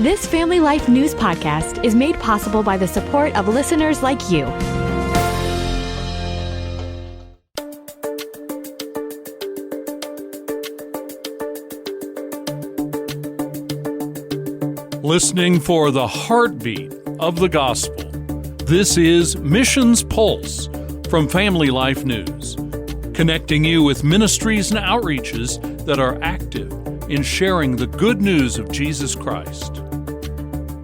This Family Life News podcast is made possible by the support of listeners like you. Listening for the heartbeat of the gospel. This is Missions Pulse from Family Life News, connecting you with ministries and outreaches that are active in sharing the good news of Jesus Christ.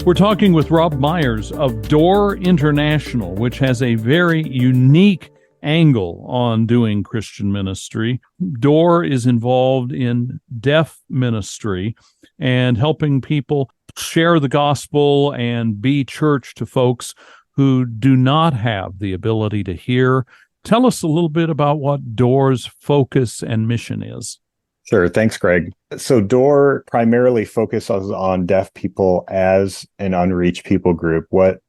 We're talking with Rob Myers of Door International, which has a very unique angle on doing Christian ministry. Door is involved in deaf ministry and helping people share the gospel and be church to folks who do not have the ability to hear. Tell us a little bit about what Door's focus and mission is. Sure. Thanks, Greg. So Door primarily focuses on deaf people as an unreached people group. What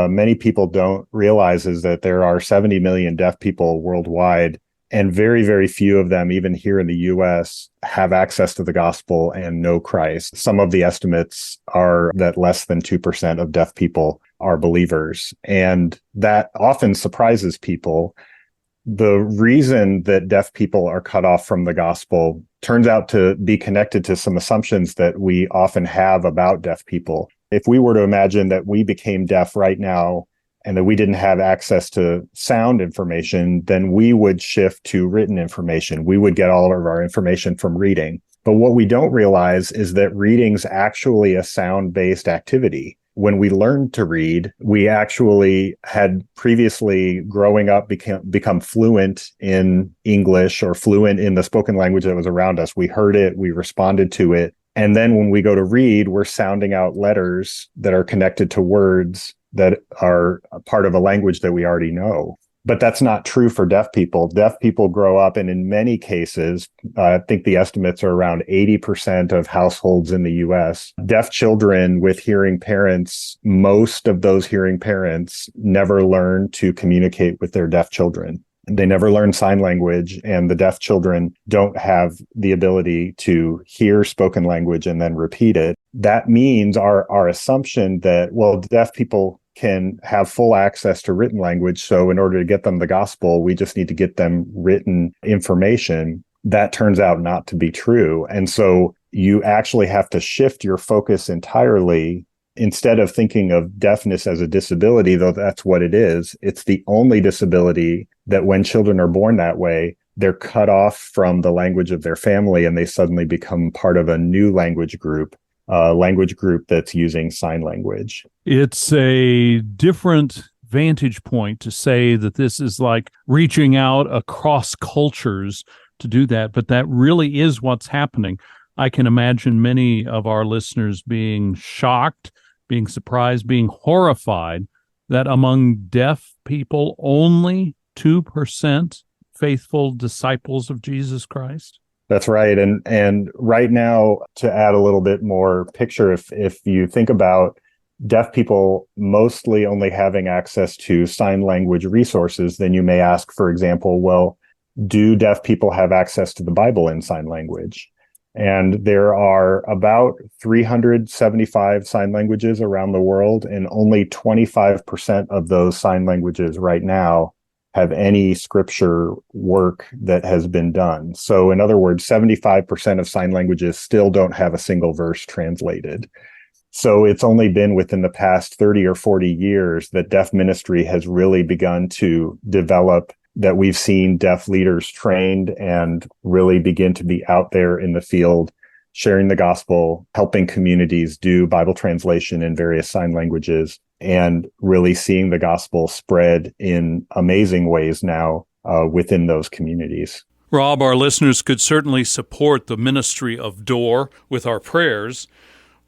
many people don't realize is that there are 70 million deaf people worldwide, and very, very few of them, even here in the U.S., have access to the gospel and know Christ. Some of the estimates are that less than 2% of deaf people are believers, and that often surprises people. The reason that deaf people are cut off from the gospel turns out to be connected to some assumptions that we often have about deaf people. If we were to imagine that we became deaf right now and that we didn't have access to sound information, then we would shift to written information. We would get all of our information from reading. But what we don't realize is that reading's actually a sound-based activity. When we learned to read, we actually had previously, growing up, become fluent in English or fluent in the spoken language that was around us. We heard it, we responded to it. And then when we go to read, we're sounding out letters that are connected to words that are a part of a language that we already know. But that's not true for deaf people. Deaf people grow up, and in many cases, I think the estimates are around 80% of households in the U.S. Deaf children with hearing parents, most of those hearing parents never learn to communicate with their deaf children. They never learn sign language, and the deaf children don't have the ability to hear spoken language and then repeat it. That means our assumption that, well, deaf people can have full access to written language, so in order to get them the gospel, we just need to get them written information. That turns out not to be true. And so you actually have to shift your focus entirely. Instead of thinking of deafness as a disability, though that's what it is, it's the only disability that when children are born that way, they're cut off from the language of their family and they suddenly become part of a new language group that's using sign language. It's a different vantage point to say that this is like reaching out across cultures to do that, but that really is what's happening. I can imagine many of our listeners being shocked, being surprised, being horrified that among deaf people, only 2% faithful disciples of Jesus Christ. That's right. And right now, to add a little bit more picture, if you think about deaf people mostly only having access to sign language resources, then you may ask, for example, well, do deaf people have access to the Bible in sign language? And there are about 375 sign languages around the world, and only 25% of those sign languages right now have any scripture work that has been done. So in other words, 75% of sign languages still don't have a single verse translated. So it's only been within the past 30 or 40 years that deaf ministry has really begun to develop, that we've seen deaf leaders trained and really begin to be out there in the field, sharing the gospel, helping communities do Bible translation in various sign languages, and really seeing the gospel spread in amazing ways now within those communities. Rob, our listeners could certainly support the ministry of Door with our prayers.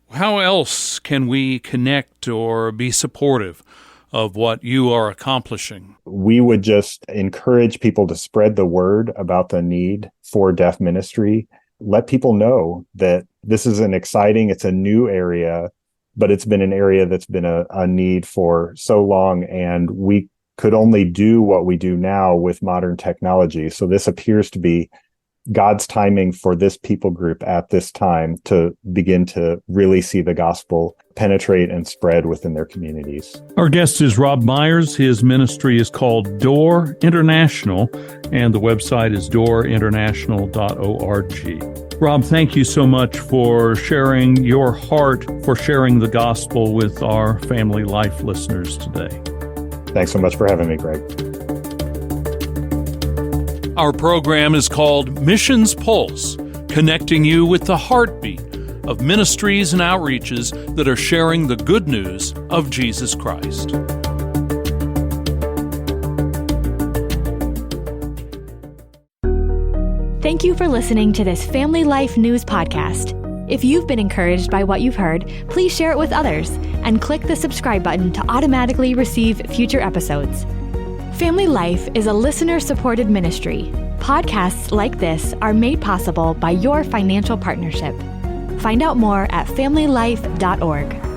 How else can we connect or be supportive of what you are accomplishing? We would just encourage people to spread the word about the need for deaf ministry. Let people know that this is it's a new area, but it's been an area that's been a need for so long, and we could only do what we do now with modern technology. So this appears to be God's timing for this people group at this time to begin to really see the gospel penetrate and spread within their communities. Our guest is Rob Myers. His ministry is called Door International, and the website is doorinternational.org. Rob, thank you so much for sharing your heart for sharing the gospel with our Family Life listeners today. Thanks so much for having me, Greg. Our program is called Missions Pulse, connecting you with the heartbeat of ministries and outreaches that are sharing the good news of Jesus Christ. Thank you for listening to this Family Life News podcast. If you've been encouraged by what you've heard, please share it with others and click the subscribe button to automatically receive future episodes. Family Life is a listener-supported ministry. Podcasts like this are made possible by your financial partnership. Find out more at familylife.org.